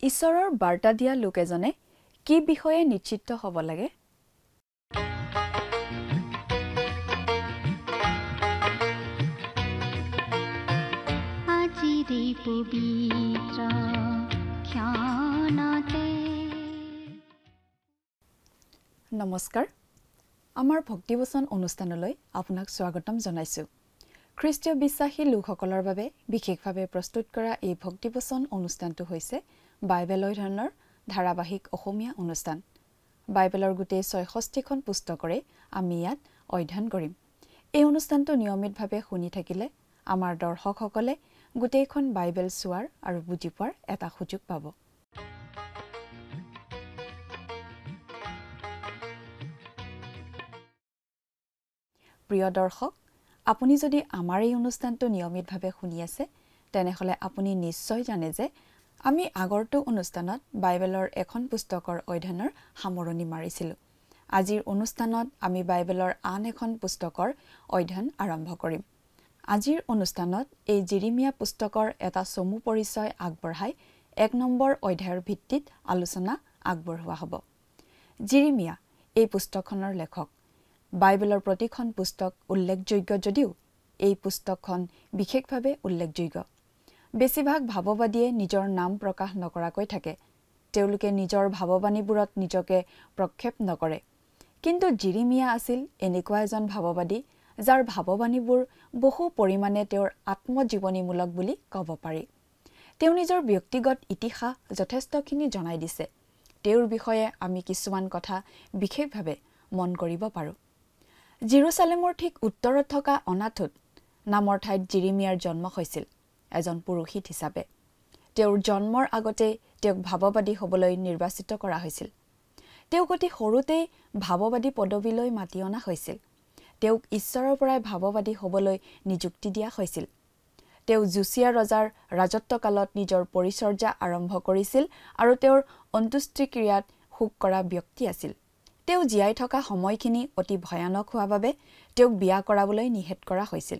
ঈশ্বৰৰ বাৰ্তা দিয়া লোক এজনে কি বিষয়ে নিশ্চিত হ'ব লাগে? নমস্কাৰ, আমাৰ ভক্তিবচন অনুষ্ঠানলৈ আপোনাক স্বাগতম জনাইছোঁ। খ্ৰীষ্টীয় বিশ্বাসী লোকসকলৰ বাবে বিশেষভাৱে প্ৰস্তুত কৰা এই ভক্তিবচন অনুষ্ঠানটো হৈছে বাইবেল অধ্যয়নৰ ধাৰাবাহিক অসমীয়া অনুষ্ঠান। বাইবেলৰ গোটেই ৬৬খন পুস্তকৰে আমি ইয়াত অধ্যয়ন কৰিম। এই অনুষ্ঠানটো নিয়মিতভাৱে শুনি থাকিলে আমাৰ দৰ্শকসকলে গোটেইখন বাইবেল চোৱাৰ আৰু বুজি পোৱাৰ এটা সুযোগ পাব। প্ৰিয় দৰ্শক, আপুনি যদি আমাৰ এই অনুষ্ঠানটো নিয়মিতভাৱে শুনি আছে তেনেহ'লে আপুনি নিশ্চয় জানে যে আমি আগৰটো অনুষ্ঠানত বাইবেলৰ এখন পুস্তকৰ অধ্যয়নৰ সামৰণি মাৰিছিলোঁ। আজিৰ অনুষ্ঠানত আমি বাইবেলৰ আন এখন পুস্তকৰ অধ্যয়ন আৰম্ভ কৰিম। আজিৰ অনুষ্ঠানত এই জিৰিমিয়া পুস্তকৰ এটা চমু পৰিচয় আগবঢ়াই ১ নম্বৰ অধ্যায়ৰ ভিত্তিত আলোচনা আগবঢ়োৱা হ'ব। জিৰিমিয়া এই পুস্তকখনৰ লেখক। বাইবেলৰ প্ৰতিখন পুস্তক উল্লেখযোগ্য যদিও এই পুস্তকখন বিশেষভাৱে উল্লেখযোগ্য। বেছিভাগ ভাৱবাদীয়ে নিজৰ নাম প্ৰকাশ নকৰাকৈ থাকে। তেওঁলোকে নিজৰ ভাৱবাণীবোৰত নিজকে প্ৰক্ষেপ নকৰে। কিন্তু জিৰিমিয়া আছিল এনেকুৱা এজন ভাৱবাদী যাৰ ভাৱবাণীবোৰ বহু পৰিমাণে তেওঁৰ আত্মজীৱনীমূলক বুলি ক'ব পাৰি। তেওঁ নিজৰ ব্যক্তিগত ইতিহাস যথেষ্টখিনি জনাই দিছে। তেওঁৰ বিষয়ে আমি কিছুমান কথা বিশেষভাৱে মন কৰিব পাৰোঁ। জেৰুচালেমৰ ঠিক উত্তৰত থকা অনাথোত নামৰ ঠাইত জিৰিমিয়াৰ জন্ম হৈছিল এজন পুৰোহিত হিচাপে। তেওঁৰ জন্মৰ আগতেই তেওঁক ভাৱবাদী হ'বলৈ নিৰ্বাচিত কৰা হৈছিল। তেওঁক অতি সৰুতেই ভাৱবাদী পদবীলৈ মাতি অনা হৈছিল। তেওঁক ঈশ্বৰৰ পৰাই ভাৱবাদী হ'বলৈ নিযুক্তি দিয়া হৈছিল। তেওঁ জোচিয়া ৰজাৰ ৰাজত্বকালত নিজৰ পৰিচৰ্যা আৰম্ভ কৰিছিল আৰু তেওঁৰ অন্ত্যেষ্টিক্ৰিয়াত শোক কৰা ব্যক্তি আছিল। তেওঁ জীয়াই থকা সময়খিনি অতি ভয়ানক হোৱা বাবে তেওঁক বিয়া কৰাবলৈ নিষেধ কৰা হৈছিল।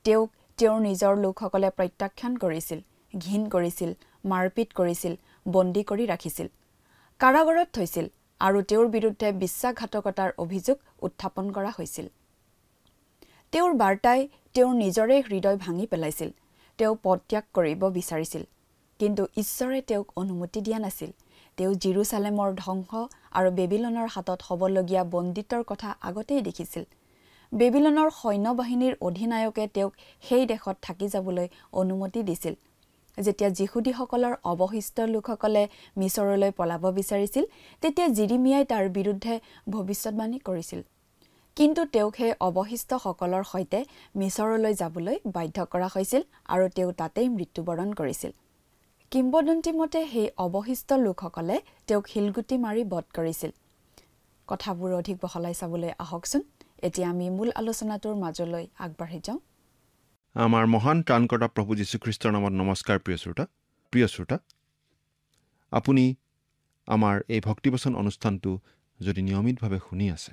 তেওঁক তেওঁৰ নিজৰ লোকসকলে প্ৰত্যাখ্যান কৰিছিল, ঘিণ কৰিছিল, মাৰপিট কৰিছিল, বন্দী কৰি ৰাখিছিল, কাৰাগাৰত থৈছিল আৰু তেওঁৰ বিৰুদ্ধে বিশ্বাসঘাতকতাৰ অভিযোগ উত্থাপন কৰা হৈছিল। তেওঁৰ বাৰ্তাই তেওঁৰ নিজৰে হৃদয় ভাঙি পেলাইছিল। তেওঁ পদত্যাগ কৰিব বিচাৰিছিল, কিন্তু ঈশ্বৰে তেওঁক অনুমতি দিয়া নাছিল। তেওঁ জেৰুচালেমৰ ধ্বংস আৰু বেবিলনৰ হাতত হ'বলগীয়া বন্দিত্বৰ কথা আগতেই দেখিছিল। বেবিলনৰ সৈন্যবাহিনীৰ অধিনায়কে তেওঁক সেই দেশত থাকি যাবলৈ অনুমতি দিছিল। যেতিয়া যিহুদীসকলৰ অৱশিষ্ট লোকসকলে মিছৰলৈ পলাব বিচাৰিছিল তেতিয়া জিৰিমিয়াই তাৰ বিৰুদ্ধে ভৱিষ্যতবাণী কৰিছিল। কিন্তু তেওঁক সেই অৱশিষ্টসকলৰ সৈতে মিছৰলৈ যাবলৈ বাধ্য কৰা হৈছিল আৰু তেওঁ তাতেই মৃত্যুবৰণ কৰিছিল। কিংবদন্তি মতে সেই অৱশিষ্ট লোকসকলে তেওঁক শিলগুটি মাৰি বধ কৰিছিল। কথাবোৰ অধিক বহলাই চাবলৈ আহকচোন। এতিয়া আমি মূল আলোচনাটোৰ মাজলৈ আগবাঢ়ি যাওঁ। আমাৰ মহান ত্ৰাণকৰ্তা প্ৰভু যীশুখ্ৰীষ্টৰ নামত নমস্কাৰ। প্ৰিয় শ্ৰোতা, আপুনি আমাৰ এই ভক্তিবচন অনুষ্ঠানটো যদি নিয়মিতভাৱে শুনি আছে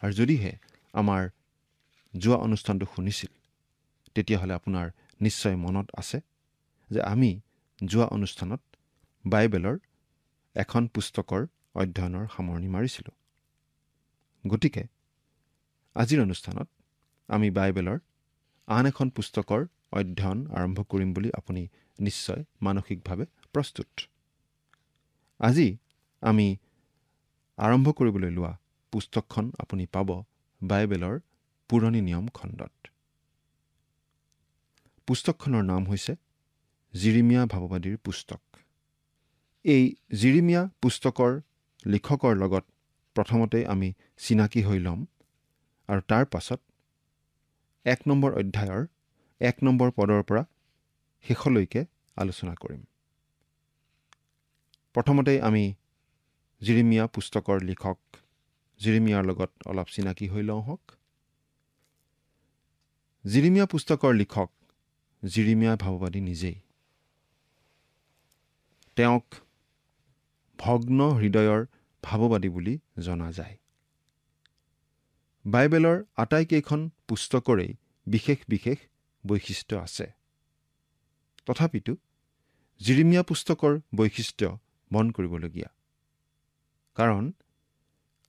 আৰু যদিহে আমাৰ যোৱা অনুষ্ঠানটো শুনিছিল তেতিয়াহ'লে আপোনাৰ নিশ্চয় মনত আছে যে আমি যোৱা অনুষ্ঠানত বাইবেলৰ এখন পুস্তকৰ অধ্যয়নৰ সামৰণি মাৰিছিলোঁ। গতিকে আজিৰ অনুষ্ঠানত আমি বাইবেলৰ আন এখন পুস্তকৰ অধ্যয়ন আৰম্ভ কৰিম বুলি আপুনি নিশ্চয় মানসিকভাৱে প্ৰস্তুত। আজি আমি আৰম্ভ কৰিবলৈ লোৱা পুস্তকখন আপুনি পাব বাইবেলৰ পুৰণি নিয়ম খণ্ডত। পুস্তকখনৰ নাম হৈছে জিৰিমিয়া ভাৱবাদীৰ পুস্তক। এই জিৰিমিয়া পুস্তকৰ লিখকৰ লগত প্ৰথমতে আমি চিনাকি হৈ ল'ম আৰু তাৰ পাছত ১ নম্বৰ অধ্যায়ৰ ১ নম্বৰ পদৰ পৰা শেষলৈকে আলোচনা কৰিম। প্ৰথমতে আমি জিৰিমিয়া পুস্তকৰ লিখক জিৰিমিয়াৰ লগত অলপ চিনাকি হৈ লওঁ হওক। জিৰিমিয়া পুস্তকৰ লিখক জিৰিমিয়া ভাৱবাদী নিজেই। তেওঁক ভগ্ন হৃদয়ৰ ভাৱবাদী বুলি জনা যায়। বাইবেলৰ আটাইকেইখন পুস্তকৰেই বিশেষ বিশেষ বৈশিষ্ট্য আছে। তথাপিতো জিৰিমিয়া পুস্তকৰ বৈশিষ্ট্য মন কৰিবলগীয়া। কাৰণ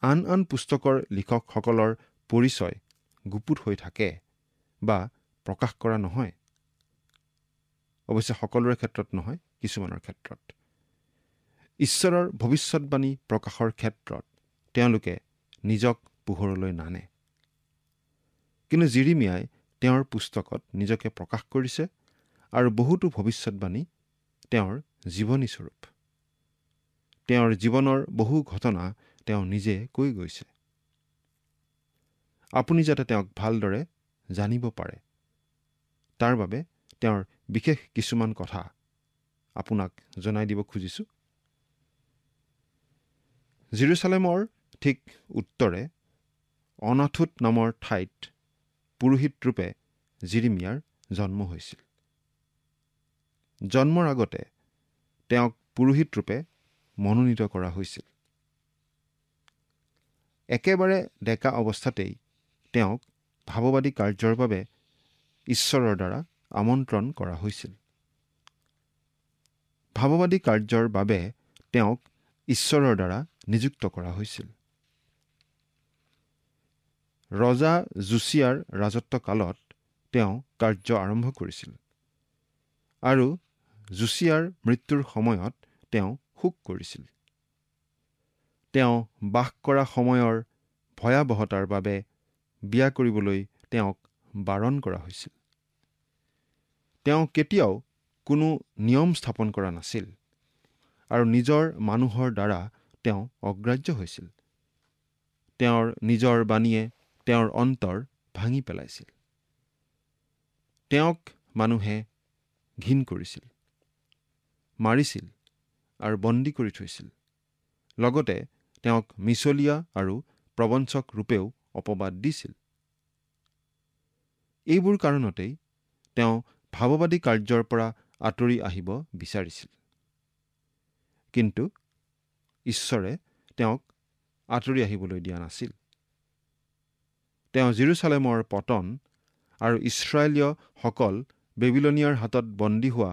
আন আন পুস্তকৰ লিখকসকলৰ পৰিচয় গুপুত হৈ থাকে বা প্ৰকাশ কৰা নহয়। অৱশ্যে সকলোৰে ক্ষেত্ৰত নহয়, কিছুমানৰ ক্ষেত্ৰত। ঈশ্বৰৰ ভৱিষ্যৎবাণী প্ৰকাশৰ ক্ষেত্ৰত তেওঁলোকে নিজক পোহৰলৈ নানে। কিন্তু জিৰিমিয়াই তেওঁৰ পুস্তকত নিজকে প্ৰকাশ কৰিছে আৰু বহুতো ভৱিষ্যৎবাণী তেওঁৰ জীৱনীস্বৰূপ। তেওঁৰ জীৱনৰ বহু ঘটনা তেওঁ নিজে কৈ গৈছে। আপুনি যাতে তেওঁক ভালদৰে জানিব পাৰে, তাৰ বাবে তেওঁৰ বিশেষ কিছুমান কথা আপোনাক জনাই দিব খুজিছোঁ। জেৰুজালেমৰ ঠিক উত্তৰে অনাথোত নামৰ ঠাইত পুৰোহিতৰূপে জিৰিমিয়াৰ জন্ম হৈছিল। জন্মৰ আগতে তেওঁক পুৰোহিতৰূপে মনোনীত কৰা হৈছিল। একেবাৰে ডেকা অৱস্থাতেই তেওঁক ভাৱবাদী কাৰ্যৰ বাবে ঈশ্বৰৰ দ্বাৰা আমন্ত্ৰণ কৰা হৈছিল। ভাৱবাদী কাৰ্যৰ বাবে তেওঁক ঈশ্বৰৰ দ্বাৰা নিযুক্ত কৰা হৈছিল। ৰজা জোচিয়াৰ ৰাজত্বকালত তেওঁ কাৰ্য আৰম্ভ কৰিছিল আৰু জোচিয়াৰ মৃত্যুৰ সময়ত তেওঁ শোক কৰিছিল। তেওঁ বাস কৰা সময়ৰ ভয়াৱহতাৰ বাবে বিয়া কৰিবলৈ তেওঁক বাৰণ কৰা হৈছিল। তেওঁ কেতিয়াও কোনো নিয়ম স্থাপন কৰা নাছিল আৰু নিজৰ মানুহৰ দ্বাৰা তেওঁ অগ্ৰাহ্য হৈছিল। তেওঁৰ নিজৰ বাণীয়ে তেওঁৰ অন্তৰ ভাঙি পেলাইছিল। তেওঁক মানুহে ঘিণ কৰিছিল, মাৰিছিল আৰু বন্দী কৰি থৈছিল। লগতে তেওঁক মিছলীয়া আৰু প্ৰবঞ্চক ৰূপেও অপবাদ দিছিল। এইবোৰ কাৰণতেই তেওঁ ভাৱবাদী কাৰ্যৰ পৰা আঁতৰি আহিব বিচাৰিছিল। কিন্তু ঈশ্বৰে তেওঁক আঁতৰি আহিবলৈ দিয়া নাছিল। তেওঁ জেৰুজালেমৰ পতন আৰু ইছৰাইলীয়সকল বেবিলনিয়াৰ হাতত বন্দী হোৱা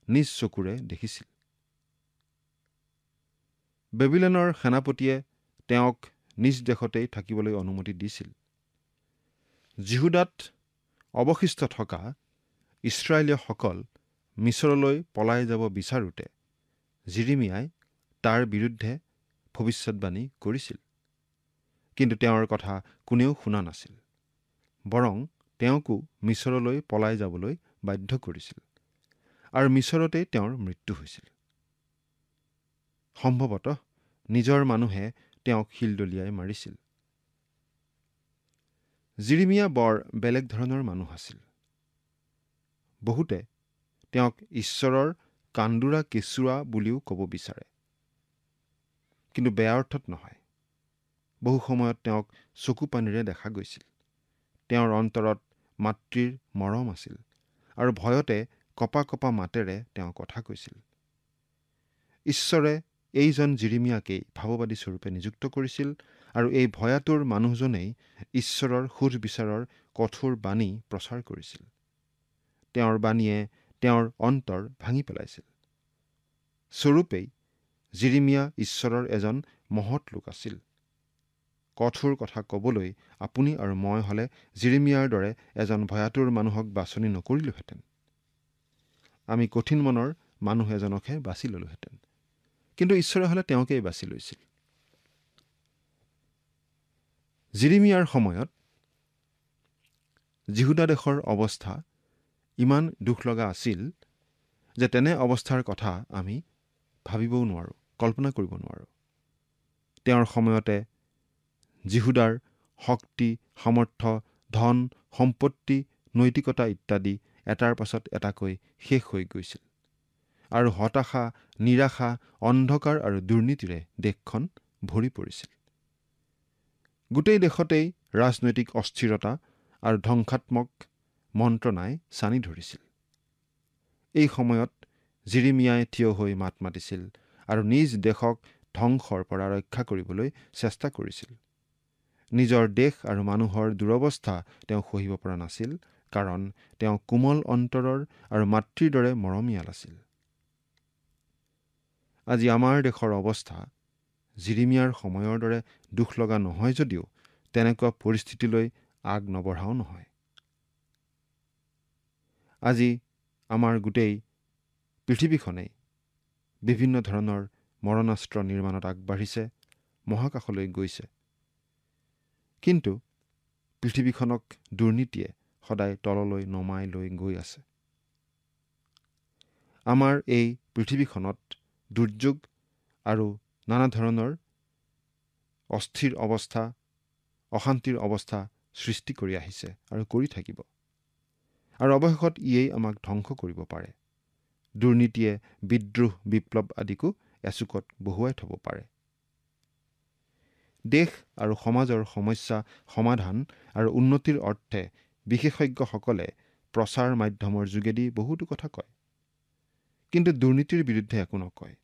নিজ চকুৰে দেখিছিল। বেবিলনৰ সেনাপতিয়ে তেওঁক নিজ দেশতেই থাকিবলৈ অনুমতি দিছিল। যিহুদাত অৱশিষ্ট থকা ইছৰাইলীয়সকল মিছৰলৈ পলাই যাব বিচাৰোঁতে জিৰিমিয়াই তাৰ বিৰুদ্ধে ভৱিষ্যৎবাণী কৰিছিল। কিন্তু তেওঁৰ কথা কোনেও শুনা নাছিল। বৰং তেওঁকো মিছৰলৈ পলাই যাবলৈ বাধ্য কৰিছিল আৰু মিছৰতেই তেওঁৰ মৃত্যু হৈছিল। সম্ভৱতঃ নিজৰ মানুহে তেওঁক শিলদলিয়াই মাৰিছিল। জিৰিমিয়া বৰ বেলেগ ধৰণৰ মানুহ আছিল। বহুতে তেওঁক ঈশ্বৰৰ কান্দোৰা কেঁচুৱা বুলিও ক'ব বিচাৰে, কিন্তু বেয়া অৰ্থত নহয়। বহু সময়ত তেওঁক চকু পানীৰে দেখা গৈছিল। তেওঁৰ অন্তৰত মাতৃৰ মৰম আছিল আৰু ভয়তে কপা কপা মাতেৰে তেওঁ কথা কৈছিল। ঈশ্বৰে এইজন জিৰিমিয়াকেই ভাৱবাদী স্বৰূপে নিযুক্ত কৰিছিল আৰু এই ভয়াতুৰ মানুহজনেই ঈশ্বৰৰ সুধবিচাৰৰ কঠোৰ বাণী প্ৰচাৰ কৰিছিল। তেওঁৰ বাণীয়ে তেওঁৰ অন্তৰ ভাঙি পেলাইছিল। স্বৰূপেই জিৰিমিয়া ঈশ্বৰৰ এজন মহৎ লোক আছিল। কঠোৰ কথা ক'বলৈ আপুনি আৰু মই হ'লে জিৰিমিয়াৰ দৰে এজন ভয়াতুৰ মানুহক বাছনি নকৰিলোহেঁতেন। আমি কঠিন মনৰ মানুহ এজনকহে বাছি ললোহেঁতেন। কিন্তু ঈশ্বৰে হ'লে তেওঁকেই বাছি লৈছিল। জিৰিমিয়াৰ সময়ত যিহুদা দেশৰ অৱস্থা ইমান দুখ লগা আছিল যে তেনে অৱস্থাৰ কথা আমি ভাবিবও নোৱাৰোঁ, কল্পনা কৰিব নোৱাৰোঁ। তেওঁৰ সময়তে যিহুদাৰ শক্তি, সামৰ্থ্য, ধন, সম্পত্তি, নৈতিকতা ইত্যাদি এটাৰ পাছত এটাকৈ শেষ হৈ গৈছিল আৰু হতাশা, নিৰাশা, অন্ধকাৰ আৰু দুৰ্নীতিৰে দেশখন ভৰি পৰিছিল। গোটেই দেশতেই ৰাজনৈতিক অস্থিৰতা আৰু ধ্বংসাত্মক মন্ত্ৰণাই ছানি ধৰিছিল। এই সময়ত জিৰিমিয়াই থিয় হৈ মাত মাতিছিল আৰু নিজ দেশক ধ্বংসৰ পৰা ৰক্ষা কৰিবলৈ চেষ্টা কৰিছিল। নিজৰ দেশ আৰু মানুহৰ দুৰৱস্থা তেওঁ সহিব পৰা নাছিল, কাৰণ তেওঁ কোমল অন্তৰৰ আৰু মাতৃৰ দৰে মৰমীয়াল আছিল। আজি আমাৰ দেশৰ অৱস্থা জিৰিমিয়াৰ সময়ৰ দৰে দুখ লগা নহয় যদিও তেনেকুৱা পৰিস্থিতিলৈ আগ নবঢ়াও নহয়। আজি আমাৰ গোটেই পৃথিৱীখনেই বিভিন্ন ধৰণৰ মৰণাস্ত্ৰ নিৰ্মাণত আগবাঢ়িছে, মহাকাশলৈ গৈছে। কিন্তু পৃথিৱীখনক দুৰ্নীতিয়ে সদায় তললৈ নমাই লৈ গৈ আছে। আমাৰ এই পৃথিৱীখনত দুৰ্যোগ আৰু নানা ধৰণৰ অস্থিৰ অৱস্থা, অশান্তিৰ অৱস্থা সৃষ্টি কৰি আহিছে আৰু কৰি থাকিব। আৰু অৱশেষত ইয়েই আমাক ধ্বংস কৰিব পাৰে। দুৰ্নীতিয়ে বিদ্ৰোহ, বিপ্লৱ আদিকো এচুকত বহুৱাই থ'ব পাৰে। দেশ আৰু সমাজৰ সমস্যা সমাধান আৰু উন্নতিৰ অৰ্থে বিশেষজ্ঞসকলে প্ৰচাৰ মাধ্যমৰ যোগেদি বহুতো কথা কয়, কিন্তু দুৰ্নীতিৰ বিৰুদ্ধে একো নকয়।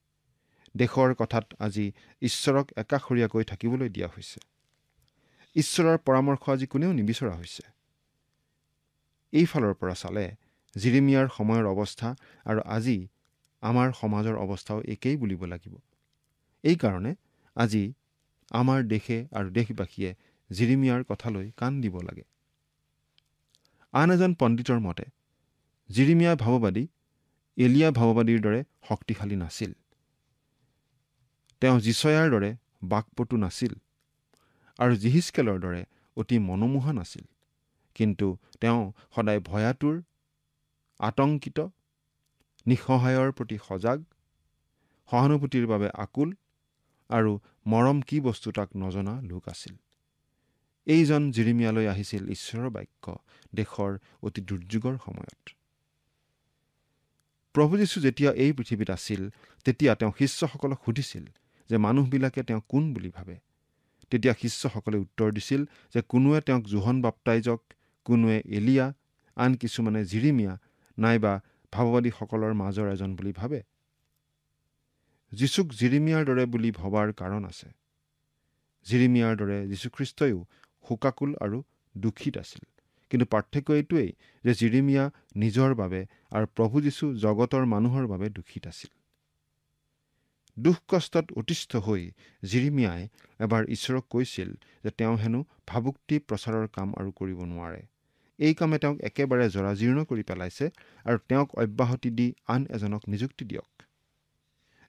দেশৰ কথাত আজি ঈশ্বৰক একাষৰীয়াকৈ থাকিবলৈ দিয়া হৈছে। ঈশ্বৰৰ পৰামৰ্শ আজি কোনেও নিবিচৰা হৈছে। এইফালৰ পৰা চালে জিৰিমিয়াৰ সময়ৰ অৱস্থা আৰু আজি আমাৰ সমাজৰ অৱস্থাও একেই বুলিব লাগিব। এইকাৰণে আজি আমাৰ দেশে আৰু দেশবাসীয়ে জিৰিমিয়াৰ কথালৈ কাণ দিব লাগে। আন এজন পণ্ডিতৰ মতে জিৰিমিয়া ভাৱবাদী এলিয়া ভাৱবাদীৰ দৰে শক্তিশালী নাছিল। তেওঁ যিচয়াৰ দৰে বাকপটু নাছিল আৰু জিহিজকেলৰ দৰে অতি মনোমোহা নাছিল। কিন্তু তেওঁ সদায় ভয়াতুৰ, আতংকিত, নিঃসহায়ৰ প্ৰতি সজাগ, সহানুভূতিৰ বাবে আকুল আৰু মৰম কি বস্তু তাক নজনা লোক আছিল। এইজন জিৰিমিয়ালৈ আহিছিল ঈশ্বৰৰ বাক্য দেশৰ অতি দুৰ্যোগৰ সময়ত। প্ৰভু যীশু যেতিয়া এই পৃথিৱীত আছিল তেতিয়া তেওঁ শিষ্যসকলক সুধিছিল যে মানুহবিলাকে তেওঁক কোন বুলি ভাবে। তেতিয়া শিষ্যসকলে উত্তৰ দিছিল যে কোনোৱে তেওঁক যোহন বাপ্তাইজক, কোনোৱে এলিয়া, আন কিছুমানে জিৰিমিয়া নাইবা ভাৱবাদীসকলৰ মাজৰ এজন বুলি ভাবে। যীশুক জিৰিমিয়াৰ দৰে বুলি ভবাৰ কাৰণ আছে। জিৰিমিয়াৰ দৰে যীশুখ্ৰীষ্টইও শোকাকুল আৰু দুখিত আছিল। কিন্তু পাৰ্থক্য এইটোৱেই যে জিৰিমিয়া নিজৰ বাবে আৰু প্ৰভু যীশু জগতৰ মানুহৰ বাবে দুখিত আছিল। দুখ কষ্টত অতিষ্ঠ হৈ জিৰিমিয়াই এবাৰ ঈশ্বৰক কৈছিল যে তেওঁ হেনো ভাবুক্তি প্ৰচাৰৰ কাম আৰু কৰিব নোৱাৰে। এই কামে তেওঁক একেবাৰে জৰাজীৰ্ণ কৰি পেলাইছে আৰু তেওঁক অব্যাহতি দি আন এজনক নিযুক্তি দিয়ক।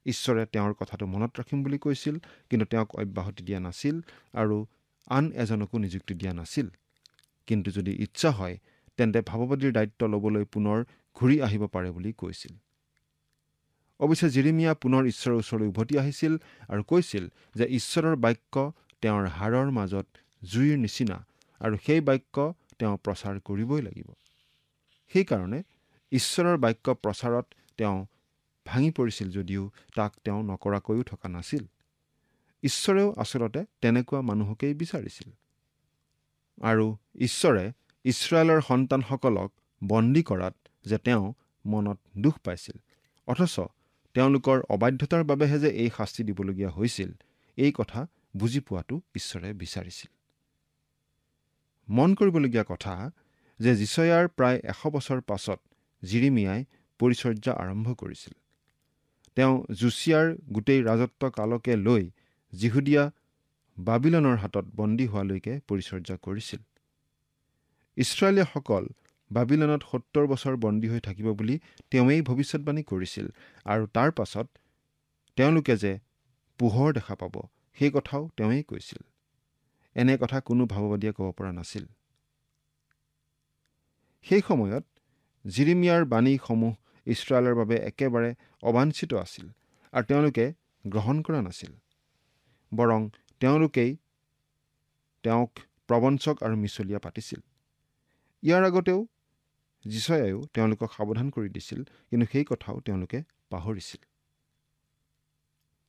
ঈশ্বৰে তেওঁৰ কথাটো মনত ৰাখিম বুলি কৈছিল, কিন্তু তেওঁক অব্যাহতি দিয়া নাছিল আৰু আন এজনকো নিযুক্তি দিয়া নাছিল। কিন্তু যদি ইচ্ছা হয় তেন্তে ভাৱবাদীৰ দায়িত্ব ল'বলৈ পুনৰ ঘূৰি আহিব পাৰে বুলি কৈছিল। অৱশ্যে জিৰিমিয়া পুনৰ ঈশ্বৰৰ ওচৰলৈ উভতি আহিছিল আৰু কৈছিল যে ঈশ্বৰৰ বাক্য তেওঁৰ হাড়ৰ মাজত জুইৰ নিচিনা আৰু সেই বাক্য তেওঁ প্ৰচাৰ কৰিবই লাগিব। সেইকাৰণে ঈশ্বৰৰ বাক্য প্ৰচাৰত তেওঁ ভাঙি পৰিছিল যদিও তাক তেওঁ নকৰাকৈও থকা নাছিল। ঈশ্বৰেও আচলতে তেনেকুৱা মানুহকেই বিচাৰিছিল। আৰু ঈশ্বৰে ইছৰাইলৰ সন্তানসকলক বন্দী কৰাত যে তেওঁ মনত দুখ পাইছিল, অথচ তেওঁলোকৰ অবাধ্যতাৰ বাবেহে যে এই শাস্তি দিবলগীয়া হৈছিল, এই কথা বুজি পোৱাটো ঈশ্বৰে বিচাৰিছিল। মন কৰিবলগীয়া কথা যে যিচয়াৰ প্ৰায় 100 বছৰ পাছত জিৰিমিয়াই পৰিচৰ্যা আৰম্ভ কৰিছিল। তেওঁ জোচিয়াৰ গোটেই ৰাজত্ব কালকে লৈ যিহুদীয়া বাবিলনৰ হাতত বন্দী হোৱালৈকে পৰিচৰ্যা কৰিছিল। ইছৰাইলীয়সকল বাবিলনত 70 বছৰ বন্দী হৈ থাকিব বুলি তেওঁৱেই ভৱিষ্যৎবাণী কৰিছিল আৰু তাৰ পাছত তেওঁলোকে যে পোহৰ দেখা পাব সেই কথাও তেওঁৱেই কৈছিল। এনে কথা কোনো ভাৱবাদীয়ে ক'ব পৰা নাছিল। সেই সময়ত জিৰিমিয়াৰ বাণীসমূহ ইছৰাইলৰ বাবে একেবাৰে অবাঞ্ছিত আছিল আৰু তেওঁলোকে গ্ৰহণ কৰা নাছিল। বৰং তেওঁলোকেই তেওঁক প্ৰবঞ্চক আৰু মিছলীয়া পাতিছিল। ইয়াৰ আগতেও যিচয়াইও তেওঁলোকক সাৱধান কৰি দিছিল, কিন্তু সেই কথাও তেওঁলোকে পাহৰিছিল।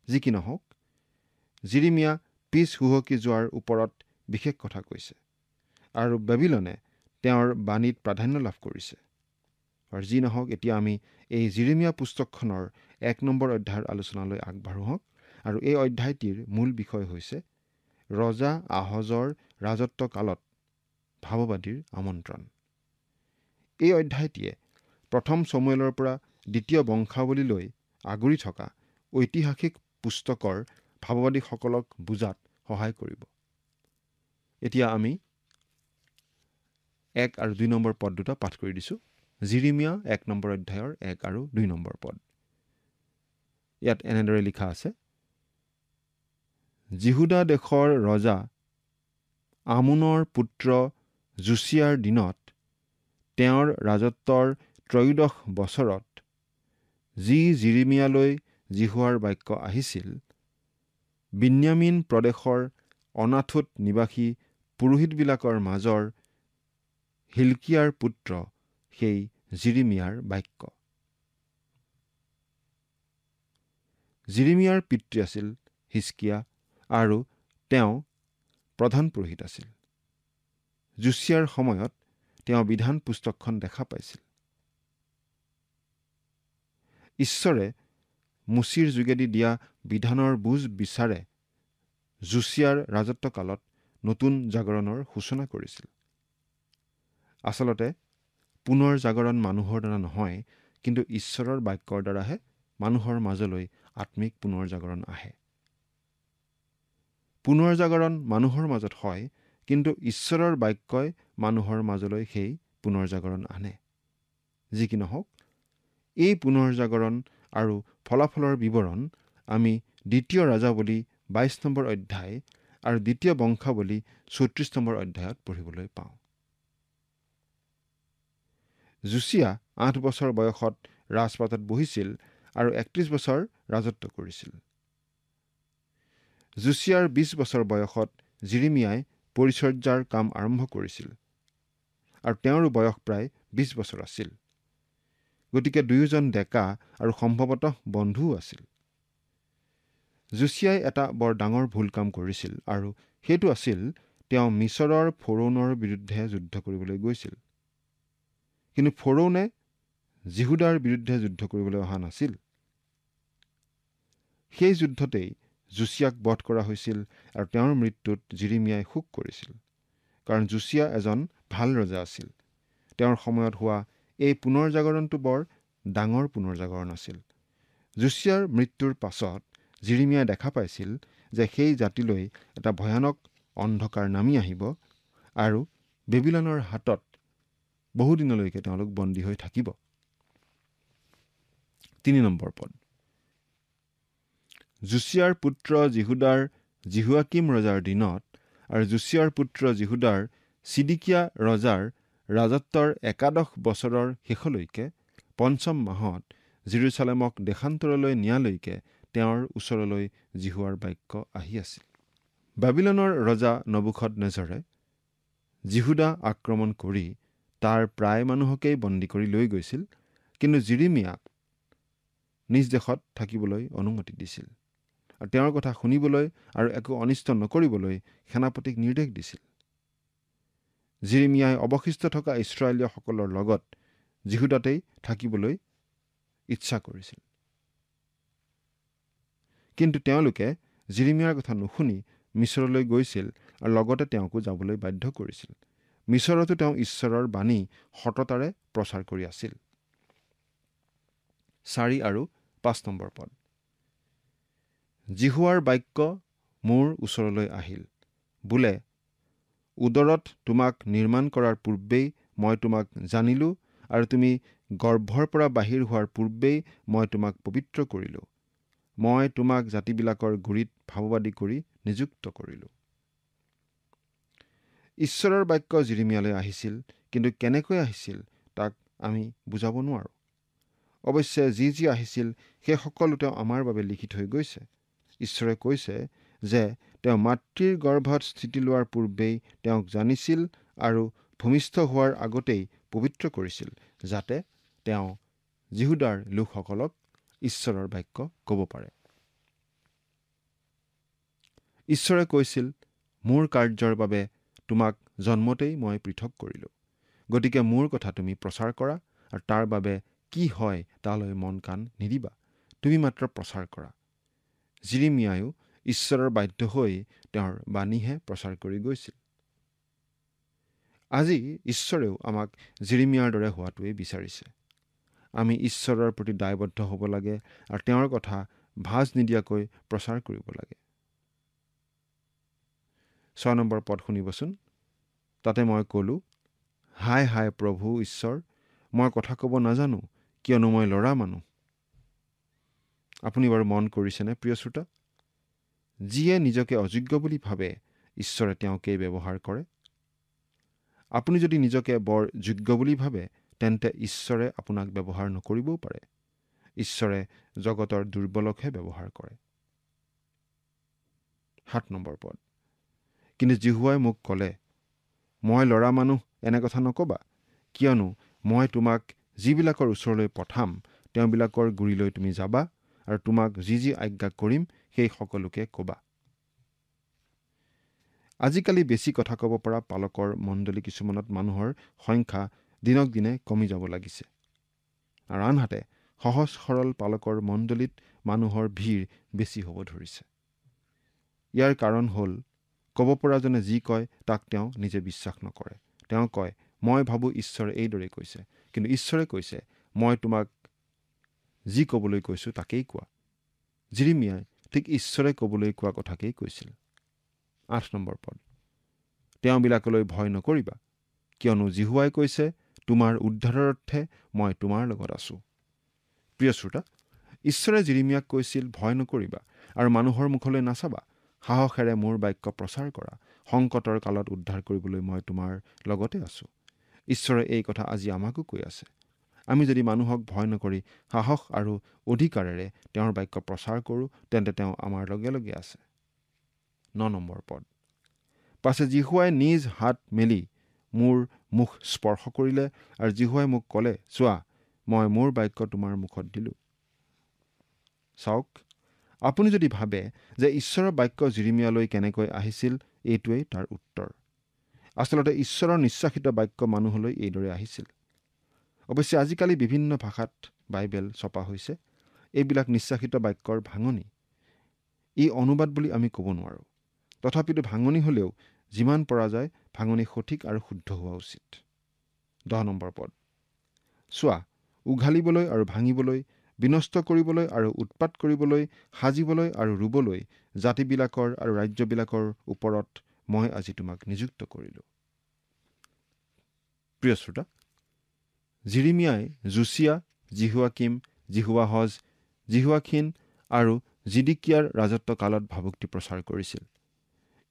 যি কি নহওক, জিৰিমিয়া পিছ হুহকি যোৱাৰ ওপৰত বিশেষ কথা কৈছে আৰু বেবিলনে তেওঁৰ বাণীত প্ৰাধান্য লাভ কৰিছে। আৰু যি নহওক, এতিয়া আমি এই জিৰিমিয়া পুস্তকখনৰ 1 নম্বৰ অধ্যায়ৰ আলোচনালৈ আগবাঢ়ো হওক। আৰু এই অধ্যায়টিৰ মূল বিষয় হৈছে ৰজা আহজৰ ৰাজত্ব কালত ভাৱবাদীৰ আমন্ত্ৰণ। এই অধ্যায়টিয়ে প্ৰথম চমুৱেলৰ পৰা দ্বিতীয় বংশাৱলীলৈ আগুৰি থকা ঐতিহাসিক পুস্তকৰ ভাৱবাদীসকলক বুজাত সহায় কৰিব। এতিয়া আমি 1 আৰু 2 নম্বৰ পদ দুটা পাঠ কৰি দিছোঁ। জিৰিমিয়া 1 নম্বৰ অধ্যায়ৰ 1 আৰু 2 নম্বৰ পদ। ইয়াত এনেদৰে লিখা আছে, জিহুদা দেশৰ ৰজা আমোনৰ পুত্ৰ জোচিয়াৰ দিনত তেওঁৰ ৰাজত্বৰ 13 বছৰত যি জিৰিমিয়ালৈ জিহুৱাৰ বাক্য আহিছিল, বিন্যামিন প্ৰদেশৰ অনাথোত নিবাসী পুৰোহিতবিলাকৰ মাজৰ হিলকিয়াৰ পুত্ৰ সেই জিৰিমিয়াৰ বাক্য। জিৰিমিয়াৰ পিতৃ আছিল হিজকিয়া আৰু তেওঁ প্ৰধান পুৰোহিত আছিল। জোচিয়াৰ সময়ত তেওঁ বিধান পুস্তকখন দেখা পাইছিল। ঈশ্বৰে মুচিৰ যোগেদি দিয়া বিধানৰ বুজ বিচাৰে জোচিয়াৰ ৰাজত্বকালত নতুন জাগৰণৰ সূচনা কৰিছিল। আচলতে পুনৰ জাগৰণ মানুহৰ দ্বাৰা নহয়, কিন্তু ঈশ্বৰৰ বাক্যৰ দ্বাৰাহে মানুহৰ মাজলৈ আত্মিক পুনৰ জাগৰণ আহে। পুনৰ জাগৰণ মানুহৰ মাজত হয়, কিন্তু ঈশ্বৰৰ বাক্যই মানুহৰ মাজলৈ সেই পুনৰ জাগৰণ আনে। যি কি নহওক, এই পুনৰ জাগৰণ আৰু ফলাফলৰ বিৱৰণ আমি 2 ৰাজাৱলী 22 নম্বৰ অধ্যায় আৰু 2 বংশাৱলী 34 নম্বৰ অধ্যায়ত পঢ়িবলৈ পাওঁ। জোচিয়া 8 বছৰ বয়সত ৰাজপাটত বহিছিল আৰু 31 বছৰ ৰাজত্ব কৰিছিল। জোচিয়াৰ 20 বছৰ বয়সত জিৰিমিয়াই পৰিচৰ্যাৰ কাম আৰম্ভ কৰিছিল আৰু তেওঁৰো বয়স প্ৰায় 20 বছৰ আছিল। গতিকে দুয়োজন ডেকা আৰু সম্ভৱতঃ বন্ধুও আছিল। জোচিয়াই এটা বৰ ডাঙৰ ভুল কাম কৰিছিল আৰু সেইটো আছিল তেওঁ মিছৰৰ ফৰোনৰ বিৰুদ্ধে যুদ্ধ কৰিবলৈ গৈছিল। কিন্তু ফৰোনে জিহুদাৰ বিৰুদ্ধে যুদ্ধ কৰিবলৈ অহা নাছিল। সেই যুদ্ধতেই জোচিয়াক বধ কৰা হৈছিল আৰু তেওঁৰ মৃত্যুত জিৰিমিয়াই শোক কৰিছিল, কাৰণ জোচিয়া এজন ভাল ৰজা আছিল। তেওঁৰ সময়ত হোৱা এই পুনৰ জাগৰণটো বৰ ডাঙৰ পুনৰ জাগৰণ আছিল। জোচিয়াৰ মৃত্যুৰ পাছত জিৰিমিয়াই দেখা পাইছিল যে সেই জাতিলৈ এটা ভয়ানক অন্ধকাৰ নামি আহিব আৰু বেবিলনৰ হাতত বহুদিনলৈকে তেওঁলোক বন্দী হৈ থাকিব। 3 নম্বৰ পদ। জোচিয়াৰ পুত্ৰ জিহুদাৰ জিহুৱাকিম ৰজাৰ দিনত আৰু জোচিয়াৰ পুত্ৰ জিহুদাৰ চিদিকিয়া ৰজাৰ ৰাজত্বৰ 11 বছৰৰ শেষলৈকে 5ম মাহত জেৰুচালেমক দেশান্তৰলৈ নিয়ালৈকে তেওঁৰ ওচৰলৈ জিহুৱাৰ বাক্য আহি আছিল। বাবিলনৰ ৰজা নবুখদনেজৰে জিহুদা আক্ৰমণ কৰি তাৰ প্ৰায় মানুহকেই বন্দী কৰি লৈ গৈছিল, কিন্তু জিৰিমিয়াক নিজ দেশত থাকিবলৈ অনুমতি দিছিল আৰু তেওঁৰ কথা শুনিবলৈ আৰু একো অনিষ্ট নকৰিবলৈ সেনাপতিক নিৰ্দেশ দিছিল। জিৰিমিয়াই অৱশিষ্ট থকা ইছৰাইলীয়সকলৰ লগত জিহুদাতেই থাকিবলৈ ইচ্ছা কৰিছিল, কিন্তু তেওঁলোকে জিৰিমিয়াৰ কথা নুশুনি মিছৰলৈ গৈছিল আৰু লগতে তেওঁকো যাবলৈ বাধ্য কৰিছিল। মিছৰতো তেওঁ ঈশ্বৰৰ বাণী সততাৰে প্ৰচাৰ কৰি আছিল। 4 আৰু 5 নম্বৰ পদ। জিহুৱাৰ বাক্য মোৰ ওচৰলৈ আহিল, বোলে উদৰত তোমাক নিৰ্মাণ কৰাৰ পূৰ্বেই মই তোমাক জানিলোঁ আৰু তুমি গৰ্ভৰ পৰা বাহিৰ হোৱাৰ পূৰ্বেই মই তোমাক পবিত্ৰ কৰিলোঁ। মই তোমাক জাতিবিলাকৰ গুৰিত ভাৱবাদী কৰি নিযুক্ত কৰিলোঁ। ঈশ্বৰৰ বাক্য জিৰিমিয়ালৈ আহিছিল, কিন্তু কেনেকৈ আহিছিল তাক আমি বুজাব নোৱাৰোঁ। অৱশ্যে যি আহিছিল সেই সকলো তেওঁ আমাৰ বাবে লিখি থৈ গৈছে। ঈশ্বৰে কৈছে যে তেওঁ মাতৃৰ গৰ্ভত স্থিতি লোৱাৰ পূৰ্বেই তেওঁক জানিছিল আৰু ভূমিষ্ঠ হোৱাৰ আগতেই পবিত্ৰ কৰিছিল, যাতে তেওঁ জিহুদাৰ লোকসকলক ঈশ্বৰৰ বাক্য ক'ব পাৰে। ঈশ্বৰে কৈছিল, মোৰ কাৰ্যৰ বাবে তোমাক জন্মতেই মই পৃথক কৰিলোঁ। গতিকে মোৰ কথা তুমি প্ৰচাৰ কৰা আৰু তাৰ বাবে কি হয় তালৈ মন কাণ নিদিবা। তুমি মাত্ৰ প্ৰচাৰ কৰা। জিৰিমিয়ায়ো ঈশ্বৰৰ বাধ্য হৈ তেওঁৰ বাণীহে প্ৰচাৰ কৰি গৈছিল। আজি ঈশ্বৰেও আমাক জিৰিমিয়াৰ দৰে হোৱাটোৱেই বিচাৰিছে। আমি ঈশ্বৰৰ প্ৰতি দায়বদ্ধ হ'ব লাগে আৰু তেওঁৰ কথা ভাজ নিদিয়াকৈ প্ৰচাৰ কৰিব লাগে। 6 নম্বৰ পদ শুনিবচোন। তাতে মই ক'লোঁ, হায় হায় প্ৰভু ঈশ্বৰ, মই কথা ক'ব নাজানো, কিয়নো মই ল'ৰা মানুহ। আপুনি বাৰু মন কৰিছেনে প্ৰিয় শ্ৰোতা? যিয়ে নিজকে অযোগ্য বুলি ভাবে, ঈশ্বৰে তেওঁকেই ব্যৱহাৰ কৰে। আপুনি যদি নিজকে বৰ যোগ্য বুলি ভাবে, তেন্তে ঈশ্বৰে আপোনাক ব্যৱহাৰ নকৰিবও পাৰে। ঈশ্বৰে জগতৰ দুৰ্বলকহে ব্যৱহাৰ কৰে। 7 নম্বৰ পদ। কিন্তু জিহুৱাই মোক ক'লে, মই ল'ৰা মানুহ, এনে কথা নক'বা, কিয়নো মই তোমাক যিবিলাকৰ ওচৰলৈ পঠাম, তেওঁবিলাকৰ গুৰিলৈ তুমি যাবা আৰু তোমাক যি যি আজ্ঞা কৰিম সেই সকলোকে ক'বা। আজিকালি বেছি কথা ক'ব পৰা পালকৰ মণ্ডলী কিছুমানত মানুহৰ সংখ্যা দিনক দিনে কমি যাব লাগিছে। আৰু আনহাতে সহজ সৰল পালকৰ মণ্ডলীত মানুহৰ ভিৰ বেছি হ'ব ধৰিছে। ইয়াৰ কাৰণ হ'ল, ক'ব পৰাজনে যি কয় তাক তেওঁ নিজে বিশ্বাস নকৰে। তেওঁ কয়, মই ভাবোঁ ঈশ্বৰে এইদৰে কৈছে, কিন্তু ঈশ্বৰে কৈছে, মই তোমাক যি ক'বলৈ কৈছোঁ তাকেই কোৱা। জিৰিমিয়াই ঠিক ঈশ্বৰে ক'বলৈ কোৱা কথাকেই কৈছিল। 8 নম্বৰ পদ। তেওঁবিলাকলৈ ভয় নকৰিবা, কিয়নো জিহুৱাই কৈছে, তোমাৰ উদ্ধাৰৰ অৰ্থে মই তোমাৰ লগত আছোঁ। প্ৰিয় শ্ৰোতা, ঈশ্বৰে জিৰিমিয়াক কৈছিল, ভয় নকৰিবা আৰু মানুহৰ মুখলৈ নাচাবা, সাহসেৰে মোৰ বাক্য প্ৰচাৰ কৰা, সংকটৰ কালত উদ্ধাৰ কৰিবলৈ মই তোমাৰ লগতে আছোঁ। ঈশ্বৰে এই কথা আজি আমাকো কৈ আছে। আমি যদি মানুহক ভয় নকৰি সাহস আৰু অধিকাৰেৰে তেওঁৰ বাক্য প্ৰচাৰ কৰোঁ, তেন্তে তেওঁ আমাৰ লগে লগে আছে। 9 নম্বৰ পদ। পাছে জিহুৱাই নিজ হাত মেলি মোৰ মুখ স্পৰ্শ কৰিলে আৰু জিহুৱাই মোক ক'লে, চোৱা, মই মোৰ বাক্য তোমাৰ মুখত দিলোঁ। চাওক, আপুনি যদি ভাবে যে ঈশ্বৰৰ বাক্য জিৰিমিয়ালৈ কেনেকৈ আহিছিল, এইটোৱেই তাৰ উত্তৰ। আচলতে ঈশ্বৰৰ নিশ্বাসিত বাক্য মানুহলৈ এইদৰে আহিছিল। অৱশ্যে আজিকালি বিভিন্ন ভাষাত বাইবেল ছপা হৈছে। এইবিলাক নিশ্বাসিত বাক্যৰ ভাঙনি। ই অনুবাদ বুলি আমি ক'ব নোৱাৰোঁ। তথাপিতো ভাঙনি হ'লেও যিমান পৰা যায় ভাঙনি সঠিক আৰু শুদ্ধ হোৱা উচিত। 10 নম্বৰ পদ। চোৱা, উঘালিবলৈ আৰু ভাঙিবলৈ, বিনষ্ট কৰিবলৈ আৰু উৎপাত কৰিবলৈ, সাজিবলৈ আৰু ৰুবলৈ জাতিবিলাকৰ আৰু ৰাজ্যবিলাকৰ ওপৰত মই আজি তোমাক নিযুক্ত কৰিলোঁ। প্ৰিয় শ্ৰোতা, জিৰিমিয়াই জোচিয়া, জিহুৱাকিম, জিহুৱাহজ, জিহুৱাখিন আৰু জিদিকিয়াৰ ৰাজত্ব কালত ভাবুক্তি প্ৰচাৰ কৰিছিল।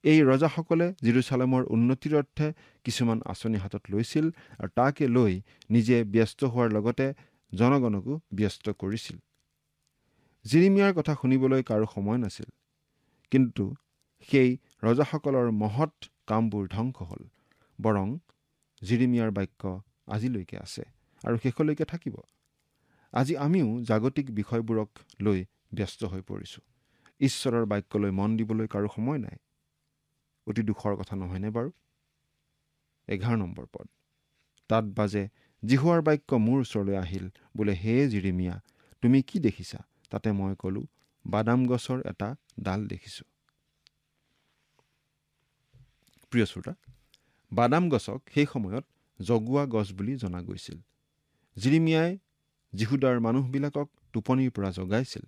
এই ৰজাসকলে জেৰুজালেমৰ উন্নতিৰ অৰ্থে কিছুমান আঁচনি হাতত লৈছিল আৰু তাকে লৈ নিজে ব্যস্ত হোৱাৰ লগতে জনগণকো ব্যস্ত কৰিছিল। জিৰিমিয়াৰ কথা শুনিবলৈ কাৰো সময় নাছিল। কিন্তু সেই ৰজাসকলৰ মহৎ কামবোৰ ধ্বংস হ'ল। বৰং জিৰিমিয়াৰ বাক্য আজিলৈকে আছে আৰু শেষলৈকে থাকিব। আজি আমিও জাগতিক বিষয়বোৰক লৈ ব্যস্ত হৈ পৰিছোঁ। ঈশ্বৰৰ বাক্যলৈ মন দিবলৈ কাৰো সময় নাই। অতি দুখৰ কথা নহয়নে বাৰু? 11 নম্বৰ পদ। তাত বাজে, জিহুৱাৰ বাক্য মোৰ ওচৰলৈ আহিল, বোলে, হে জিৰিমিয়া, তুমি কি দেখিছা? তাতে মই ক'লোঁ, বাদাম গছৰ এটা ডাল দেখিছোঁ। প্ৰিয় শ্ৰোতা, বাদাম গছক সেই সময়ত জগুৱা গছ বুলি জনা গৈছিল। জিৰিমিয়াই জিহুদাৰ মানুহবিলাকক টোপনিৰ পৰা জগাইছিল,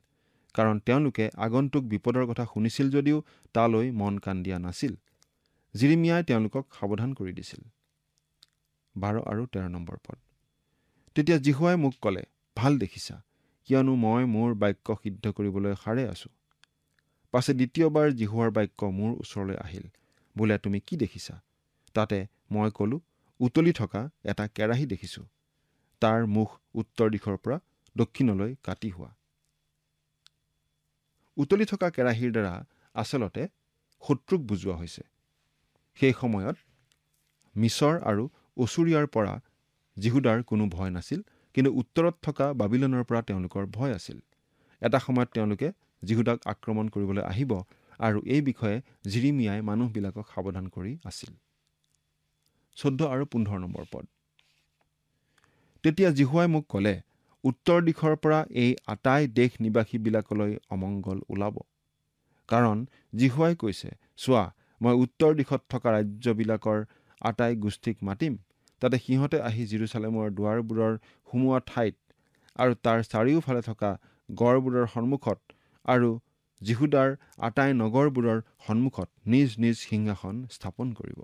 কাৰণ তেওঁলোকে আগন্তুক বিপদৰ কথা শুনিছিল যদিও তালৈ মন কাণ দিয়া নাছিল। জিৰিমিয়াই তেওঁলোকক সাৱধান কৰি দিছিল। 12 আৰু 13 নম্বৰ পদ। তেতিয়া জিহুৱাই মোক ক'লে, ভাল দেখিছা, কিয়নো মই মোৰ বাক্য সিদ্ধ কৰিবলৈ সাৰে আছোঁ। পাছে দ্বিতীয়বাৰ জিহুৱাৰ বাক্য মোৰ ওচৰলৈ আহিল, বোলে, তুমি কি দেখিছা? তাতে মই ক'লোঁ, উতলি থকা এটা কেৰাহী দেখিছোঁ, তাৰ মুখ উত্তৰ দিশৰ পৰা দক্ষিণলৈ কাটি হোৱা। উতলি থকা কেৰাহীৰ দ্বাৰা আচলতে শত্ৰুক বুজোৱা হৈছে। সেই সময়ত মিছৰ আৰু অচুৰিয়াৰ পৰা জিহুদাৰ কোনো ভয় নাছিল, কিন্তু উত্তৰত থকা বাবিলনৰ পৰা তেওঁলোকৰ ভয় আছিল। এটা সময়ত তেওঁলোকে জিহুদাক আক্ৰমণ কৰিবলৈ আহিব আৰু এই বিষয়ে জিৰিমিয়াই মানুহবিলাকক সাৱধান কৰি আছিল। 14 আৰু 15 নম্বৰ পদ। তেতিয়া জিহুৱাই মোক ক'লে, উত্তৰ দিশৰ পৰা এই আটাই দেশ নিবাসীবিলাকলৈ অমংগল ওলাব। কাৰণ জিহুৱাই কৈছে, চোৱা, মই উত্তৰ দিশত থকা ৰাজ্যবিলাকৰ আটাই গোষ্ঠীক মাতিম, তাতে সিহঁতে আহি জেৰুজালেমৰ দুৱাৰবোৰৰ সোমোৱা ঠাইত আৰু তাৰ চাৰিওফালে থকা গড়বোৰৰ সন্মুখত আৰু জিহুদাৰ আটাই নগৰবোৰৰ সন্মুখত নিজ নিজ সিংহাসন স্থাপন কৰিব।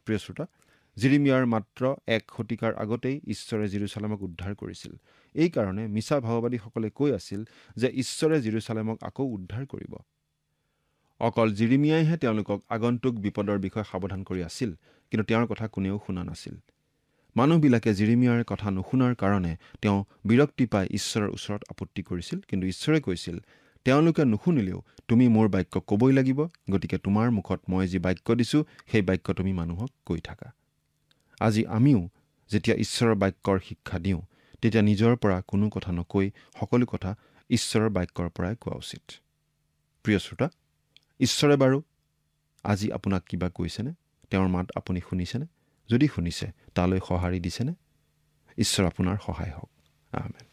প্ৰিয় শ্ৰোতা, জিৰিমিয়াৰ মাত্ৰ 1 শতিকাৰ আগতেই ঈশ্বৰে জেৰুজালেমক উদ্ধাৰ কৰিছিল। এই কাৰণে মিছা ভাৱবাদীসকলে কৈ আছিল যে ঈশ্বৰে জেৰুজালেমক আকৌ উদ্ধাৰ কৰিব। অকল জিৰিমিয়াইহে তেওঁলোকক আগন্তুক বিপদৰ বিষয়ে সাৱধান কৰি আছিল, কিন্তু তেওঁৰ কথা কোনেও শুনা নাছিল। মানুহবিলাকে জিৰিমিয়াৰ কথা নুশুনাৰ কাৰণে তেওঁ বিৰক্তি পাই ঈশ্বৰৰ ওচৰত আপত্তি কৰিছিল। কিন্তু ঈশ্বৰে কৈছিল, তেওঁলোকে নুশুনিলেও তুমি মোৰ বাক্য ক'বই লাগিব। গতিকে তোমাৰ মুখত মই যি বাক্য দিছোঁ সেই বাক্য তুমি মানুহক কৈ থাকা। আজি আমিও যেতিয়া ঈশ্বৰৰ বাক্যৰ শিক্ষা দিওঁ, তেতিয়া নিজৰ পৰা কোনো কথা নকৈ সকলো কথা ঈশ্বৰৰ বাক্যৰ পৰাই কোৱা উচিত। প্ৰিয় শ্ৰোতা, ঈশ্বৰে বাৰু আজি আপোনাক কিবা কৈছেনে? তেওঁৰ মাত আপুনি শুনিছেনে? যদি শুনিছে, তালৈ সঁহাৰি দিছেনে? ঈশ্বৰ আপোনাৰ সহায় হওক। আমেন।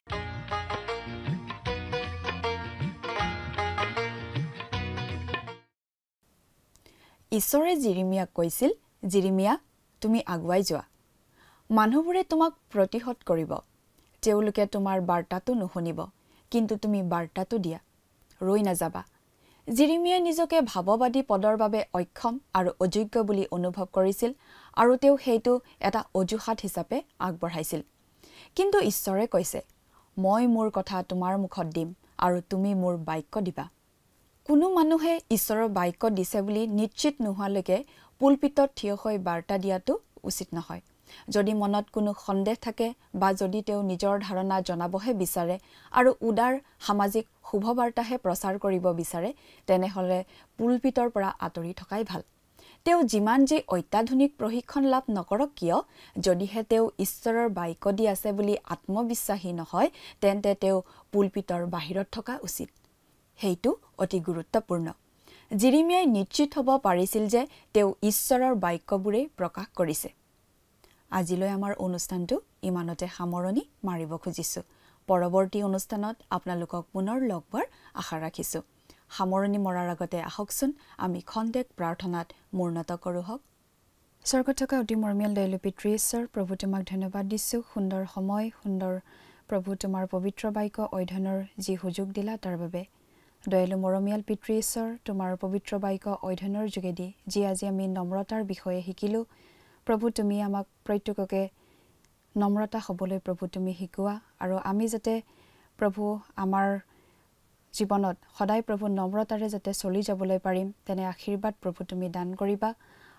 ঈশ্বৰে জিৰিমিয়াক কৈছিল, জিৰিমিয়া, তুমি আগুৱাই যোৱা। মানুহবোৰে তোমাক প্ৰতিহত কৰিব। তেওঁলোকে তোমাৰ বাৰ্তাটো নুশুনিব, কিন্তু তুমি বাৰ্তাটো দিয়া। ৰৈ নাযাবা। জিৰিমিয়াই নিজকে ভাৱবাদী পদৰ বাবে অক্ষম আৰু অযোগ্য বুলি অনুভৱ কৰিছিল, আৰু তেওঁ সেইটো এটা অজুহাত হিচাপে আগবঢ়াইছিল। কিন্তু ঈশ্বৰে কৈছে, মই মোৰ কথা তোমাৰ মুখত দিম আৰু তুমি মোৰ বাক্য দিবা। কোনো মানুহে ঈশ্বৰৰ বাক্য দিছে বুলি নিশ্চিত নোহোৱালৈকে পুলপিতত থিয় হৈ বাৰ্তা দিয়াটো উচিত নহয়। যদি মনত কোনো সন্দেহ থাকে বা যদি তেওঁ নিজৰ ধাৰণা জনাবহে বিচাৰে আৰু উদাৰ সামাজিক শুভবাৰ্তাহে প্ৰচাৰ কৰিব বিচাৰে, তেনেহ'লে পুলপিতৰ পৰা আঁতৰি থকাই ভাল। তেওঁ যিমান যি অত্যাধুনিক প্ৰশিক্ষণ লাভ নকৰক কিয়, যদিহে তেওঁ ঈশ্বৰৰ বাক্য দি আছে বুলি আত্মবিশ্বাসী নহয়, তেন্তে তেওঁ পুলপিতৰ বাহিৰত থকা উচিত। সেইটো অতি গুৰুত্বপূৰ্ণ। জিৰিমিয়াই নিশ্চিত হ'ব পাৰিছিল যে তেওঁ ঈশ্বৰৰ বাক্যবোৰেই প্ৰকাশ কৰিছে। আজিলৈ আমাৰ অনুষ্ঠানটো ইমানতে সামৰণি মাৰিব খুজিছোঁ। পৰৱৰ্তী অনুষ্ঠানত আপোনালোকক পুনৰ লগ পোৱাৰ আশা ৰাখিছোঁ। সামৰণি মৰাৰ আগতে আহকচোন আমি খন্তেক প্ৰাৰ্থনাত মূৰ্ণত কৰোঁ হওক। স্বৰ্গত থকা অতি মৰমীয়াল দয়ালু পিতৃ ঈশ্বৰ, প্ৰভু তোমাক ধন্যবাদ দিছোঁ। সুন্দৰ সময়, সুন্দৰ প্ৰভু তোমাৰ পবিত্ৰ বাক্য অধ্যয়নৰ যি সুযোগ দিলা তাৰ বাবে। দয়ালু মৰমীয়াল পিতৃ ঈশ্বৰ, তোমাৰ পবিত্ৰ বাক্য অধ্যয়নৰ যোগেদি যি আজি আমি নম্ৰতাৰ বিষয়ে শিকিলোঁ, প্ৰভু তুমি আমাক প্ৰত্যেককে নম্ৰতা হ'বলৈ প্ৰভু তুমি শিকোৱা, আৰু আমি যাতে প্ৰভু আমাৰ জীৱনত সদায় প্ৰভু নম্ৰতাৰে যাতে চলি যাবলৈ পাৰিম, তেনে আশীৰ্বাদ প্ৰভু তুমি দান কৰিবা।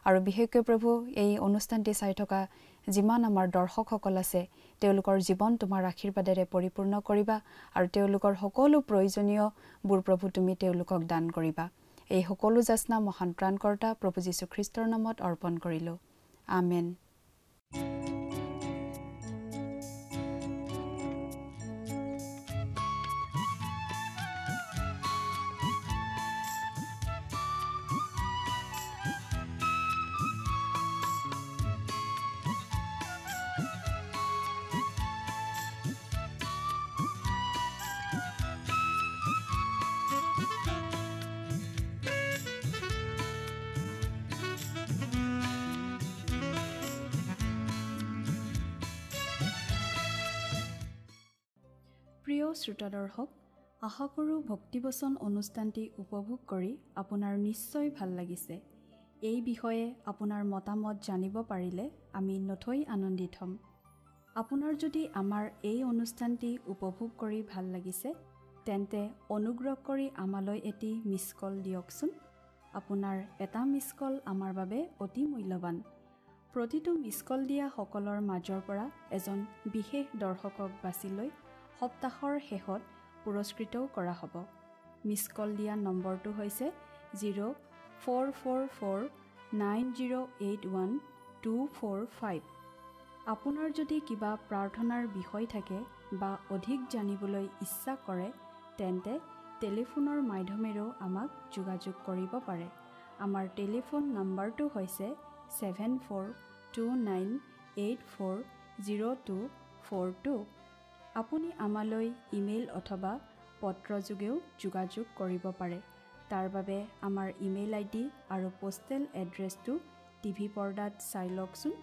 আৰু বিশেষকৈ প্ৰভু এই অনুষ্ঠানটি চাই থকা যিমান আমাৰ দৰ্শকসকল আছে, তেওঁলোকৰ জীৱন তোমাৰ আশীৰ্বাদেৰে পৰিপূৰ্ণ কৰিবা আৰু তেওঁলোকৰ সকলো প্ৰয়োজনীয়বোৰ প্ৰভু তুমি তেওঁলোকক দান কৰিবা। এই সকলো যাচনা মহান ত্ৰাণকৰ্তা প্ৰভু যীশুখ্ৰীষ্টৰ নামত অৰ্পণ কৰিলোঁ। আমেন। প্ৰিয় শ্ৰোতা দৰ্শক, আশা কৰোঁ ভক্তিবচন অনুষ্ঠানটি উপভোগ কৰি আপোনাৰ নিশ্চয় ভাল লাগিছে। এই বিষয়ে আপোনাৰ মতামত জানিব পাৰিলে আমি নথৈ আনন্দিত হ'ম। আপোনাৰ যদি আমাৰ এই অনুষ্ঠানটি উপভোগ কৰি ভাল লাগিছে, তেন্তে অনুগ্ৰহ কৰি আমালৈ এটি মিছ কল দিয়কচোন। আপোনাৰ এটা মিছ কল আমাৰ বাবে অতি মূল্যৱান। প্ৰতিটো মিছ কল দিয়া সকলৰ মাজৰ পৰা এজন বিশেষ দৰ্শকক বাছি লৈ সপ্তাহৰ শেষত পুৰস্কৃতও কৰা হ'ব। মিছ কল দিয়া নম্বৰটো হৈছে 0444908125। আপোনাৰ যদি কিবা প্ৰাৰ্থনাৰ বিষয় থাকে বা অধিক জানিবলৈ ইচ্ছা কৰে, তেন্তে টেলিফোনৰ মাধ্যমেৰেও আমাক যোগাযোগ কৰিব পাৰে। আমাৰ টেলিফোন নম্বৰটো হৈছে 7429840242। আপুনি আমালৈ ইমেইল অথবা পত্ৰযোগেও যোগাযোগ কৰিব পাৰে। তাৰ বাবে আমাৰ ইমেইল ID আৰু পোষ্টেল এড্ৰেছটো টিভি পৰ্দাত চাই লওকচোন।